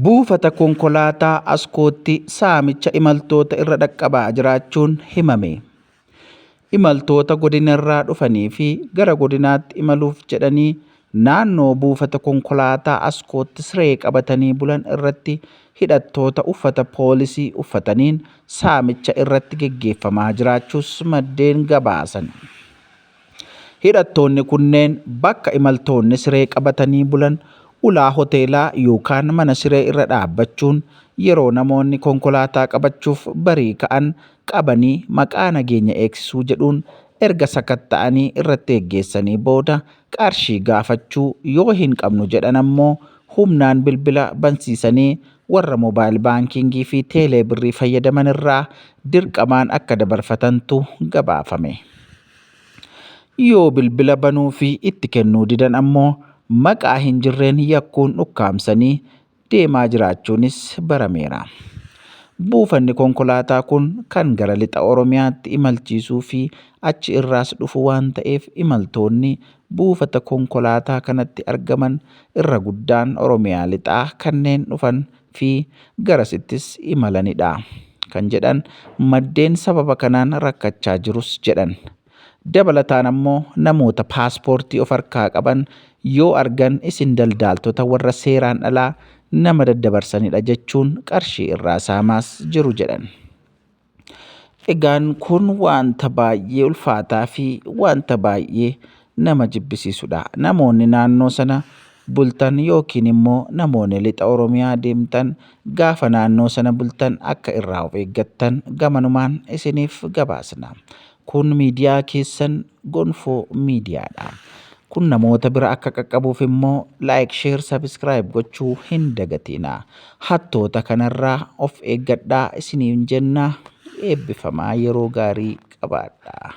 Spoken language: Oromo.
Buufata konkolaataa Askootti saamicha imaltoota irra dhaqqabaa jiraachuun himame. Imaltoota godinarraa dhufanii fi gara godinaatti imaluuf jedhanii naannoo buufata konkolaataa Askootti siree qabatanii bulan irratti hidhattoota uffata poolisii uffataniin saamicha irratti geggeeffamaa jiraachuus maddeen gabaasan. Hidhattoonni kunneen bakka imaltoonni siree qabatanii bulan ulaa hoteelaa yookaan mana siree irra dhaabbachuun yeroo namoonni konkolaataa qabachuuf barii ka'an qabanii maqaa nageenya eegsisuu jedhuun erga sakatta'anii irratti geggeessanii booda qarshii gaafachuu yoo hin qabnu jedhan ammoo humnaan bilbila bansiisanii warra moobaayil baankingii fi teelee birrii fayyadaman irraa dirqamaan akka dabarfatantu gabaafame. Yoo bilbila banuu fi itti kennuu didan ammoo maqaa hin jirreen yakkuun dhukkaamsanii deemaa jiraachuunis barameera. Buufanni konkolaataa kun kan gara lixa Oromiyaatti imalchiisuu fi achi irraas dhufu waan ta'eef imaltoonni buufata konkolaataa kanatti argaman irra guddaan Oromiyaa lixaa kanneen dhufan fi garasittis imalanidha kan jedhan maddeen sababa kanaan rakkachaa jirus jedhan. Dabalataan ammoo namoota paaspoortii of harkaa qaban yoo argan isin daldaaltota warra seeraan alaa nama daddabarsanidha jechuun qarshii irraa saamaas jiru jedhan. Egaan kun wanta baay'ee ulfaataa fi wanta baay'ee nama jibbisiisudha. Namoonni naannoo sana bultan yookiin immoo namoonni lixa Oromiyaa deemtan gaafa naannoo sana bultan akka irraa of eeggattan gamanumaan isiniif gabaasna. Kun miidiyaa keessan Gonfoo Miidiyaadha. Kun namoota bira akka qaqqabuuf immoo like, share, subscribe gochuu hin dagatina. Hattoota kanarraa of eeggadhaa isiniin jenna. Eebbifamaa yeroo gaarii qabaadhaa.